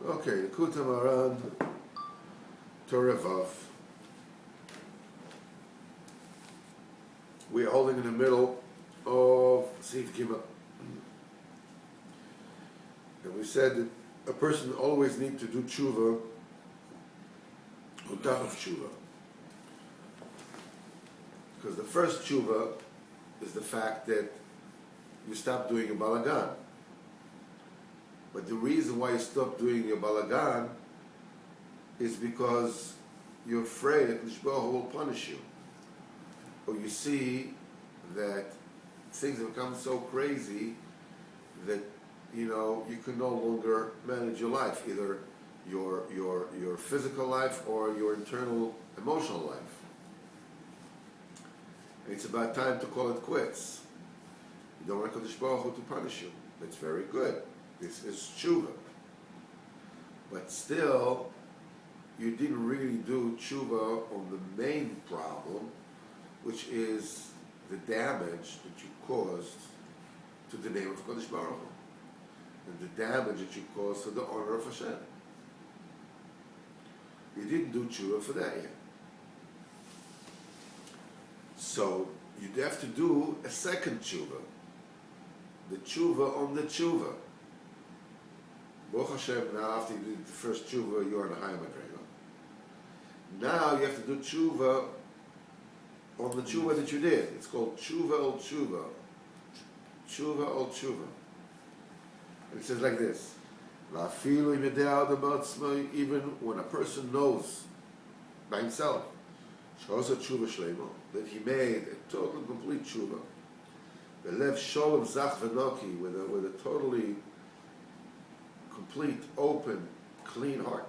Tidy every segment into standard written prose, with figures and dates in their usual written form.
Okay, Likutei Moharan, Torah Vav. We're holding in the middle of Sif Gimel. And we said that a person always needs to do tshuva on top of tshuva. Because the first tshuva is the fact that you stop doing a balagan. But the reason why you stop doing your balagan is because you're afraid that Mishbah will punish you. Or you see that things have become so crazy that you can no longer manage your life, either your physical life or your internal emotional life. And it's about time to call it quits. You don't want Kadosh Baruch Hu to punish you. That's very good. This is tshuva. But still, you didn't really do tshuva on the main problem, which is the damage that you caused to the name of Kadosh Baruch Hu, and the damage that you caused to the honor of Hashem. You didn't do tshuva for that yet. So you'd have to do a second tshuva, the tshuva on the tshuva. Baruch Hashem, now after you did the first tshuva, you're in a high madrega. Now you have to do tshuva on the tshuva that you did. It's called tshuva ol tshuva. Tshuva ol tshuva. And it says like this: even when a person knows by himself that he made a total complete tshuva, the lev sholem zach v'noki, with a totally complete, open, clean heart.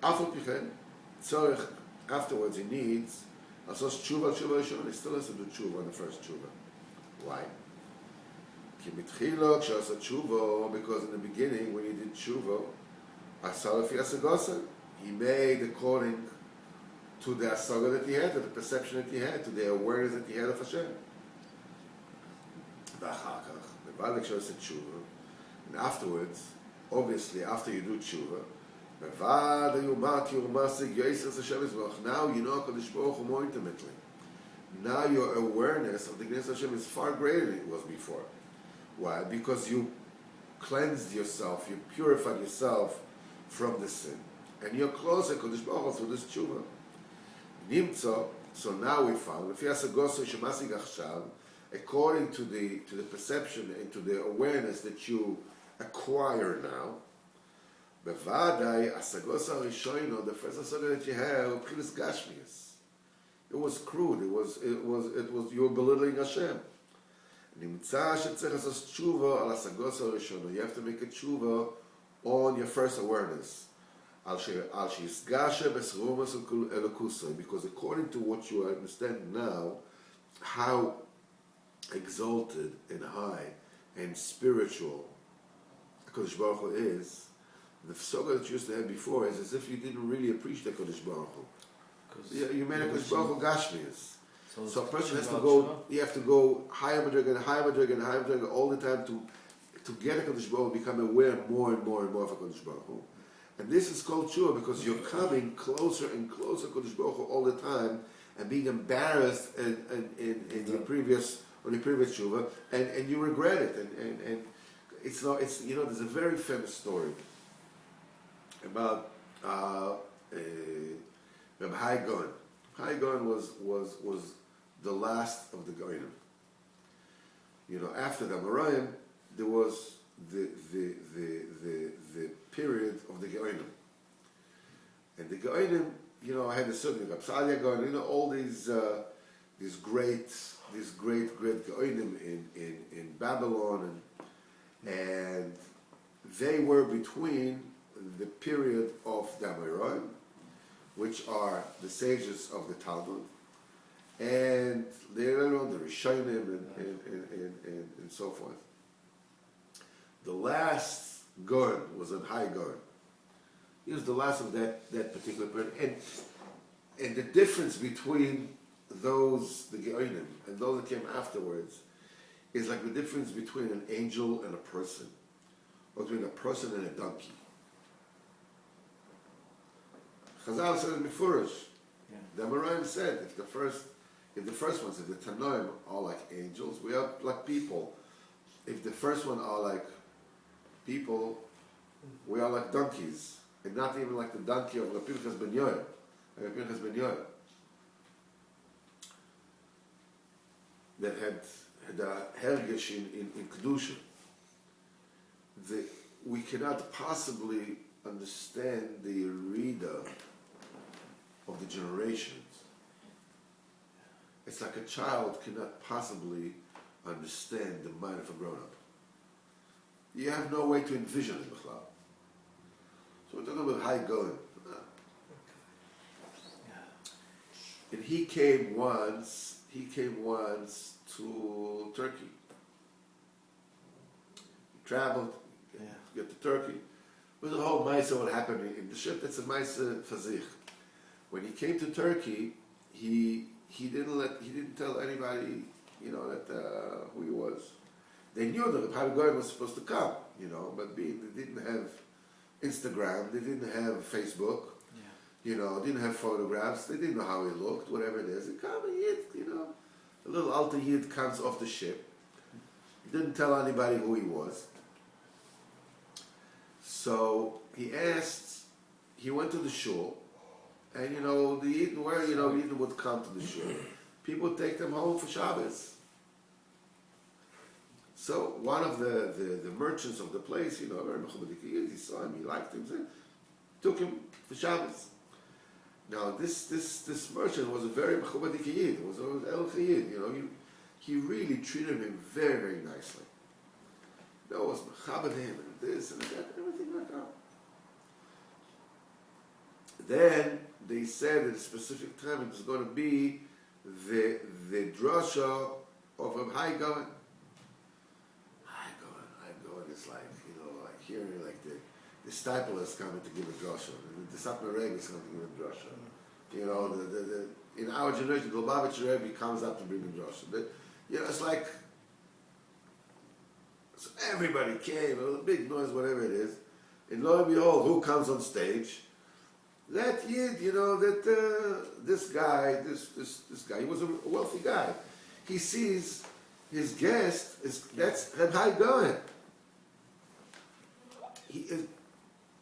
Afterwards he needs asos tshuva yishon. He still has to do tshuva on the first tshuva. Why? Because in the beginning, when he did tshuva, he made according to the asaga that he had, to the perception that he had, to the awareness that he had of Hashem. And afterwards, obviously, after you do tshuva, now you know Kadosh Baruch Hu more intimately. Now your awareness of the Gnes Hashem is far greater than it was before. Why? Because you cleansed yourself, you purified yourself from the sin, and you're closer to Kadosh Baruch Hu through this tshuva. Nimtzo. So now we found, according to the perception and to the awareness that you acquire now, bevadai asagos harishono, the first asaga that you have, it was crude. It was you were belittling Hashem. You have to make a tshuva on your first awareness. Because according to what you understand now, how exalted and high and spiritual Kodesh Baruch Hu is, the soga that you used to have before is as if you didn't really appreciate Kodesh Baruch Hu. You made a Kodesh Baruch Hu Gashmias. So a person has to go, you have to go higher madrega all the time to get a Kodesh Baruch Hu, become aware more and more and more of a Kodesh Baruch Hu. And this is called tshuva because you're coming closer and closer to Kodesh Baruch Hu all the time and being embarrassed in your previous tshuva, and you regret it. And it's there's a very famous story about Reb Hai Gaon. Hai Gaon was the last of the Goyim. After the Amoraim, there was the period of the Goyim. And the Goyim, had a certain Rapsalia Gaon, all these great Goyim in Babylon, and they were between the period of the Amoraim, which are the sages of the Talmud, and the Rishonim and so forth. The last Gaon was a Hai Gaon. He was the last of that particular period. And the difference between the Geonim, and those that came afterwards, is like the difference between an angel and a person, or between a person and a donkey. Chazal said in Mefurish. Yeah. The Amoraim said if the first ones, if the Tanoim are like angels, we are like people. If the first one are like people, we are like donkeys, and not even like the donkey of Rabbi Pinchas ben Yoel. Rabbi Pinchas ben Yoel that had a hergesh in kedusha. We cannot possibly understand the reader of the generations. It's like a child cannot possibly understand the mind of a grown-up. You have no way to envision it, B'chlal. So we're talking about high going. And he came once to Turkey. He traveled to get to Turkey. It was a whole Maisa what happened in the ship. That's a Maisa Fazich. When he came to Turkey, he didn't tell anybody, that who he was. They knew that the Goyim was supposed to come, but they didn't have Instagram, they didn't have Facebook, didn't have photographs, they didn't know how he looked, whatever it is. He come a Yid, a little alter Yid comes off the ship. He didn't tell anybody who he was. So he went to the shul, and the Yidden Yidden would come to the shul. People would take them home for Shabbos. So one of the merchants of the place, very mechubadik Yid, he saw him, he liked him, so took him for Shabbos. Now this merchant was a very mechubadik Yid, was El Chayid, he really treated him very, very nicely. There was mechabed him and this and that, everything like that. Then they said at a specific time it was going to be the drasha of a high going. High going is like, like hearing like the Stipler is coming to give a drasha, and the Sapna Rebbe is coming to give a drasha. In our generation, the Lubavitcher Rebbe comes up to bring a drasha. It's like, so everybody came, it was a big noise, whatever it is, and lo and behold, who comes on stage? That Yid, this guy, he was a wealthy guy. He sees his guest, that's Reb Hai Goen. He is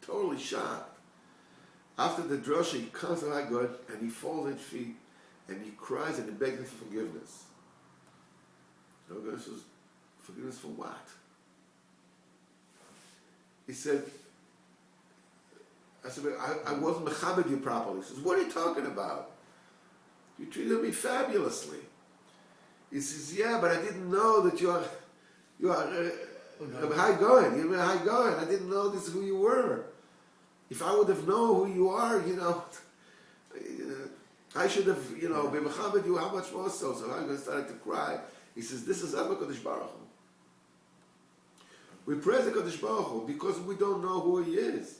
totally shocked. After the drasha, he comes to Hai Goen and he falls at his feet and he cries and he begs him for forgiveness. So God says, forgiveness for what? He said, I said, I wasn't mechabed you properly. He says, what are you talking about? You treated me fabulously. He says, yeah, but I didn't know that you are high going. You're high going. I didn't know this is who you were. If I would have known who you are, I should have, been mechabed you. How much more so? So I'm going to start to cry. He says, this is Abba Kodesh Baruch Hu. We praise the Kodesh Baruch Hu because we don't know who he is.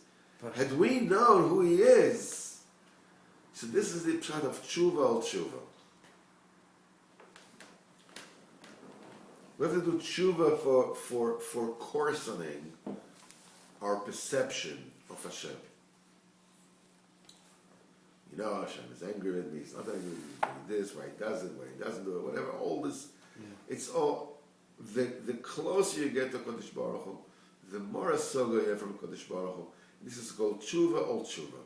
Had we known who he is, so this is the pshat of tshuva al tshuva. We have to do tshuva for coarsening our perception of Hashem. Hashem is angry with me, he's not angry with me, this, why he does it, why he doesn't do it, whatever, all this, it's all, the closer you get to Kodesh Baruch Hu, the more asoga you have from Kodesh Baruch Hu. This is called tshuva ol tshuva.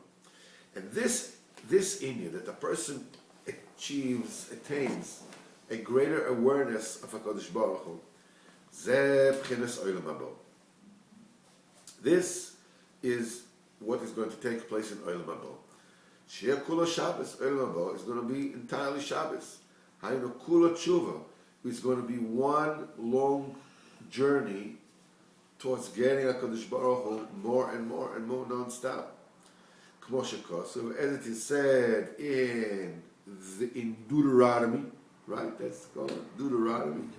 And this inyan, that a person attains a greater awareness of HaKadosh Baruch Hu, zeh b'chinas olam haba. This is what is going to take place in olam haba. Sheyeh kula Shabbos, olam haba is going to be entirely Shabbos. Haynu kula tshuva is going to be one long journey towards getting HaKadosh Baruch Hu more and more and more non-stop. So as it is said in Deuteronomy, right? That's called Deuteronomy.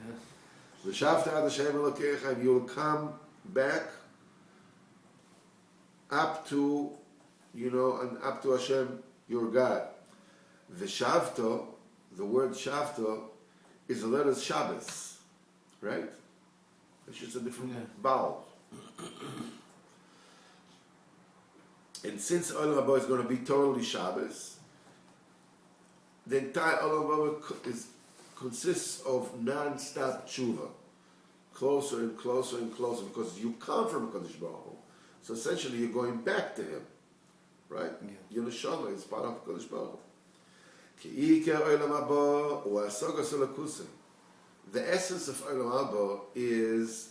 V'shavta ad Hashem Elokecha, and you'll come back up to, and up to Hashem, your God. V'shavta, the word shavta, is the letter Shabbos, right? It's just a different vowel. And And since Olam Haba is going to be totally Shabbos, the entire Olam Haba consists of non-stop tshuva, closer and closer and closer, because you come from Kadosh Baruch Hu. So essentially, you're going back to Him, right? Yeah. Your neshama is part of Kadosh Baruch Hu. Ki Iker Olam Haba u Hasagas Elokusei. The essence of Olam Haba is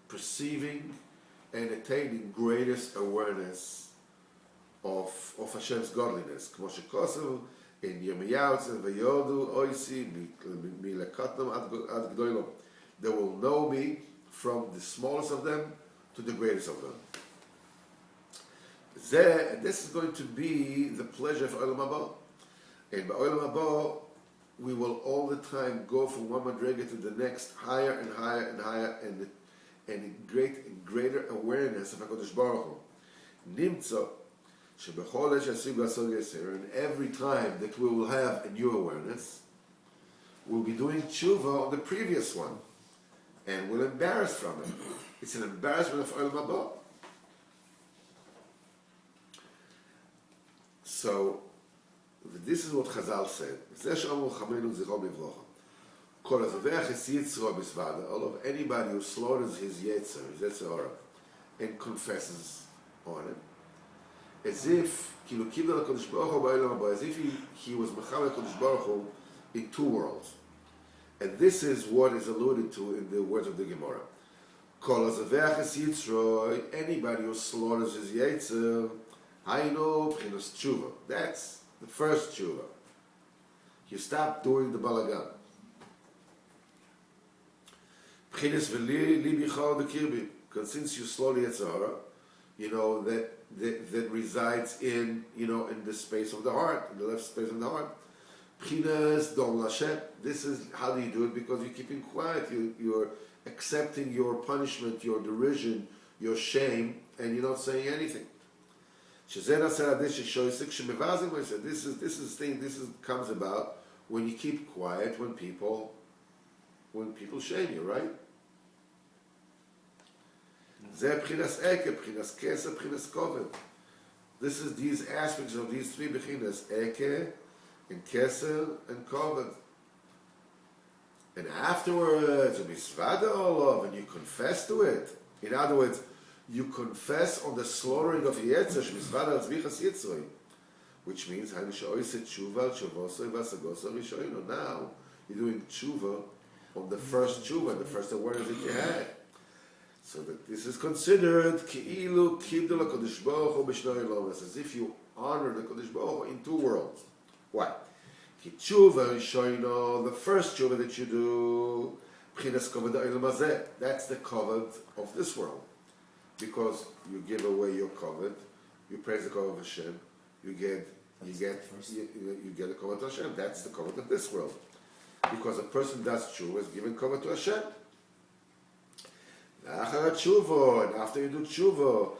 perceiving and attaining greatest awareness of Hashem's godliness. Kmo shekosev in Yirmiyahu says, "Vayodu oisi milekatnom ad gdoilom." They will know me from the smallest of them to the greatest of them. This is going to be the pleasure of Olam Haba. And by Olam Haba, we will all the time go from one madrega to the next, higher and higher and higher, and greater awareness of HaKadosh Baruch Hu. Nimtza, shebechol eshasiv gasol yeser, and every time that we will have a new awareness, we'll be doing tshuva on the previous one, and we'll embarrass from it. It's an embarrassment of Olam Haba. So, this is what Chazal said. All of anybody who slaughters his yetzer hara, and confesses on it, as if he was Mechal HaKadosh Baruch Hu in two worlds. And this is what is alluded to in the words of the Gemara. Anybody who slaughters his yetzer, that's the first tshuva. You stop doing the balagan. Because since you slowly yetzer hara, you know that resides in in the space of the heart, in the left space of the heart. This is how do you do it? Because you're keeping quiet. You're accepting your punishment, your derision, your shame, and you're not saying anything. This comes about when you keep quiet when people shame you, right? This is these aspects of these three bechinas, eke, and keser, and koved. And afterwards, you misvada olav, and you confess to it. In other words, you confess on the slaughtering of Yetzer, which means now you're doing tshuva on the first tshuva, the first awareness that you had. So that this is considered as if you honor the Kodesh Baruch Hu in two worlds. Why? The first tshuva that you do, that's the kavod of this world. Because you give away your kavod, you praise the kavod of Hashem, you get a kavod to Hashem. That's the kavod of this world. Because a person does tshuva is giving kavod to Hashem. And after you do tshuva,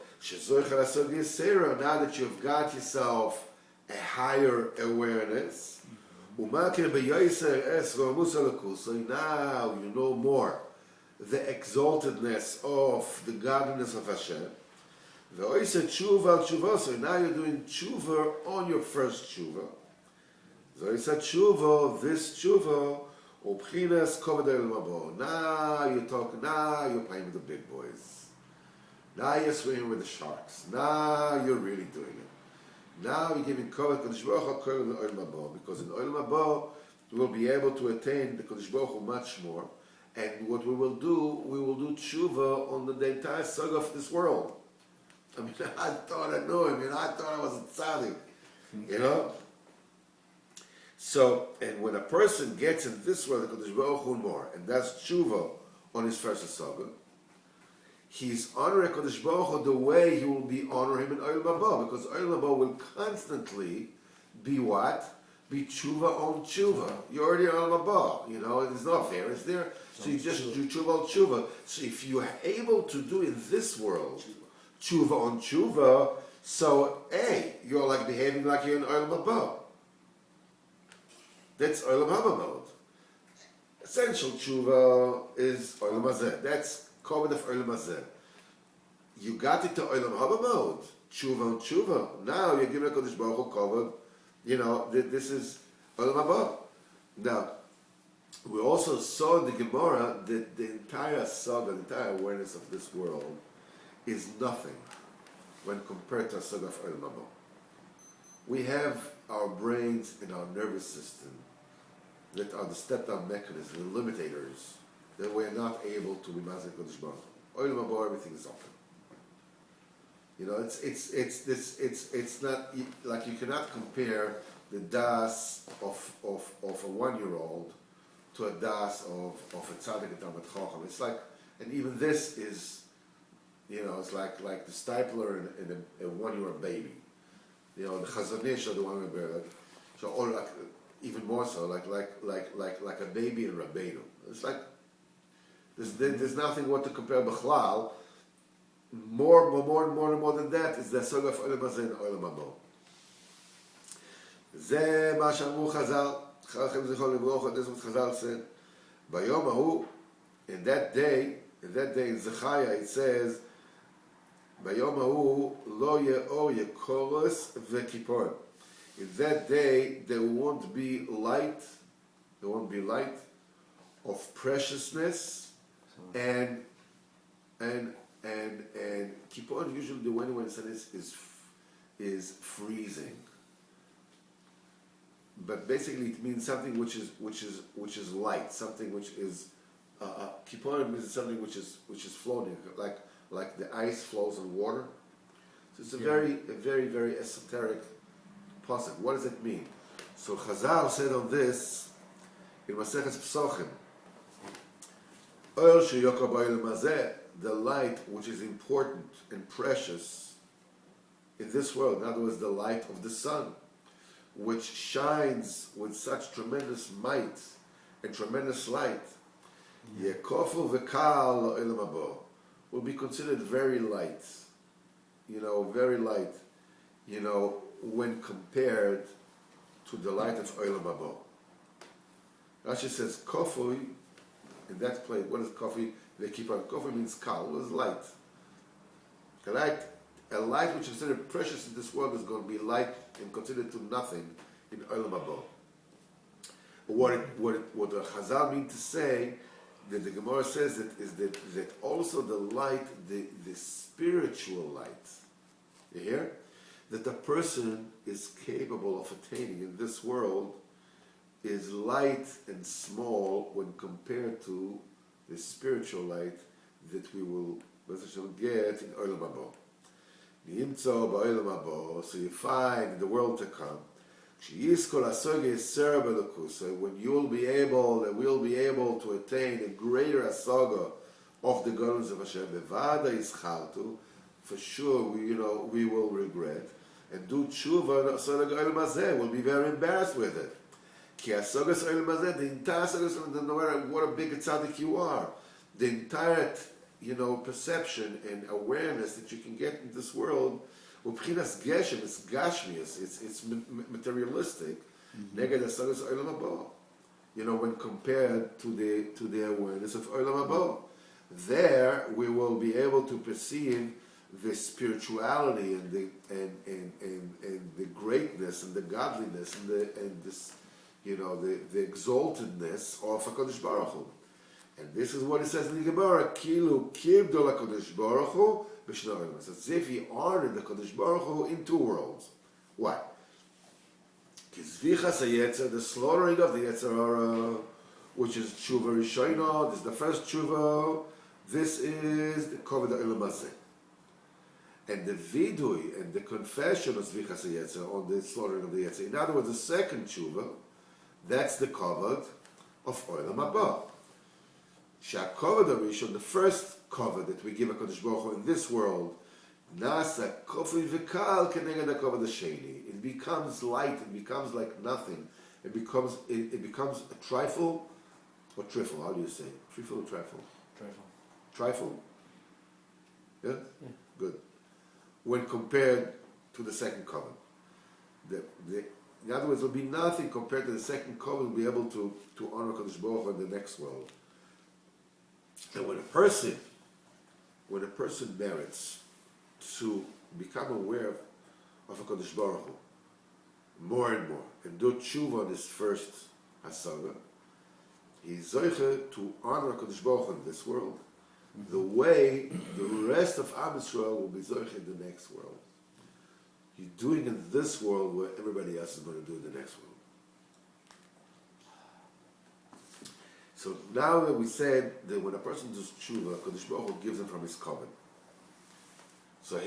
now that you've got yourself a higher awareness, now you know more the exaltedness of the godliness of Hashem. So now you're doing tshuva on your first tshuva. This tshuva, now you're playing with the big boys. Now you're swimming with the sharks. Now you're really doing it. Now you're giving kavod Kodesh Baruch Hu in Olam Haba, because in Olam Haba we will be able to attain the Kodesh Baruch Hu much more. And what we will do tshuva on the entire saga of this world. I mean, I thought I knew him, I thought I was a tzaddik, So, and when a person gets in this world, the Kodesh Baruch Hu more, and does tshuva on his first saga, he's honoring Kodesh Baruch Hu the way he will be honoring him in Olam Haba, because Olam Haba will constantly be what? Be tshuva on tshuva. You're already on Olam Haba, it's not fair, it's there. So you just do tshuva on tshuva. So if you're able to do in this world tshuva on tshuva, so you're like behaving like you're in Olam Haba. That's Olam Haba mode. Essential tshuva is Olam Hazeh. That's kavod of Olam Hazeh. you got into Olam Haba mode, tshuva and tshuva. Now you're giving HaKadosh Baruch Hu covered. This is Olam Haba. Now, we also saw in the Gemara that the entire saga, the entire awareness of this world is nothing when compared to a saga of Olam Haba. We have our brains and our nervous system that are the step-down mechanisms, the limitators, that we're not able to be Mazik Kodesh Baruch Hu. Olam Haba, everything is open. It's not like you cannot compare the das of a 1-year-old to a das of a tzaddik and Talmid Chacham. It's like, and even this is, it's like the stapler in a 1-year-old baby. The Chazon Ish or the 1-year-old baby. So, or like even more so, like a baby in Rabbeinu. It's like there's nothing what to compare b'chlal. More than that is the saga of Olam Hazeh and Olam Haba. זה מה שאמרו חז"ל, חכם זכרו לברכה, this is what Chazal said. ביום ההוא, in that day in Zechariah it says, ביום ההוא לא יהיה אור יקורס וכיפור. In that day there won't be light of preciousness and kippur usually the way when it is freezing. But basically, it means something which is light, something which is kippur means something which is floating, like the ice flows on water. So it's a very very esoteric pasuk. What does it mean? So Chazal said on this in Maseches Pesachim, Oil sheyokar ba'olam hazeh, the light which is important and precious in this world. In other words, the light of the sun, which shines with such tremendous might and tremendous light, Yekofel v'kal la'olam haba, will be considered very light, very light, when compared to the light of Olam Haba. Rashi says, Kofel, in that place, what is Kofel? They keep on. Kofel means kal, is light. A light which is considered precious in this world is going to be light and considered to nothing in Olam Haba. What the Chazal mean to say, that the Gemara says that also the light, the spiritual light, you hear? That the person is capable of attaining in this world is light and small when compared to the spiritual light that we will get in Olam Haba. So you find in the world to come, when we'll be able to attain a greater asaga of the Golus of Hashem, for sure we will regret and do tshuva. We'll be very embarrassed with it. The entire asagas, no matter what a big tzaddik you are, the entire perception and awareness that you can get in this world, it's gashmius, it's materialistic. Neged asagas Olam Haba. When compared to the awareness of Olam Haba, there we will be able to perceive the spirituality and the greatness and the godliness and this the exaltedness of HaKadosh Baruch Hu. And this is what it says in the Gemara, Kilu kibdo HaKadosh Baruch Hu b'shnei olam. It's as if he honored the HaKadosh Baruch Hu in two worlds. Why? Kizvichas HaYetzer, the slaughtering of the Yetzer Hara, which is Tshuva Rishona, this is the first Tshuva, this is the Kovod HaOlam Hazeh. And the Vidui and the confession of Zvichas HaYetzer on the slaughtering of the Yetzer. In other words, the second Tshuva, that's the Kovod of Olam Haba. Sha'kovod HaRishon, the first Kovod that we give HaKadosh Baruch Hu in this world, Nasa Kofel v'kal keneged HaKovod HaSheni. It becomes light, it becomes like nothing. It becomes a trifle, or trifle, how do you say? Trifle or trifle? Trifle? Yeah? Good. When compared to the second Kovod. In other words, there will be nothing compared to the second Kovod. We'll be able to honor HaKadosh Baruch Hu in the next world. And when a person merits to become aware of HaKadosh Baruch Hu more and more, and do tshuva on his first hasaga, he's zoiche to honor HaKadosh Baruch Hu in this world, the way the rest of Am Yisrael will be zoiche in the next world. He's doing in this world what everybody else is going to do in the next world. So now that we said that when a person does tshuva, HaKadosh Baruch Hu gives him from his covenant. So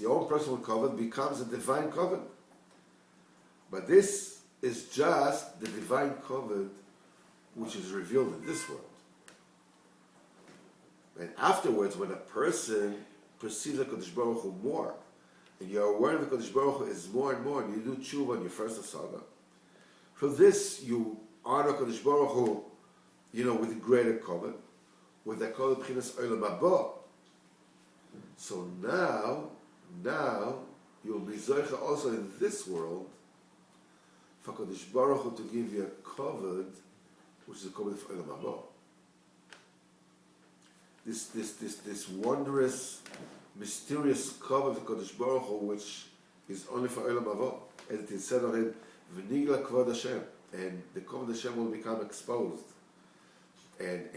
your own personal covenant becomes a divine covenant. But this is just the divine covenant which is revealed in this world. And afterwards, when a person perceives HaKadosh Baruch Hu more, and you're aware of HaKadosh Baruch Hu is more and more, and you do tshuva on your first asaga, from this you honor HaKadosh Baruch Hu, with a greater covenant, with the kol b'chinas olam haba. So now you'll be zoicha also in this world for HaKadosh Baruch Hu to give you a covenant, which is a covenant of olam haba. This wondrous, mysterious covenant of HaKadosh Baruch Hu, which is only for olam haba, as it is said on it, v'nigla kvod Hashem, and the covenant of Hashem will become exposed. And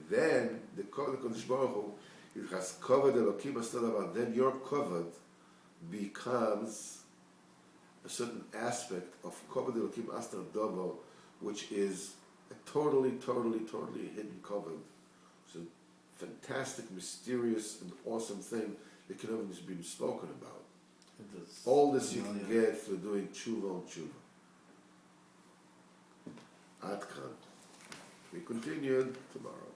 then the covenant of HaKadosh Baruch Hu, it has covered Elokim Astadavar, then your covenant becomes a certain aspect of covenant Elokim Astadavar, which is a totally hidden covenant. It's a fantastic, mysterious, and awesome thing that can only be spoken about. All this you can get through doing tshuva on tshuva. Ad kan. We continue tomorrow.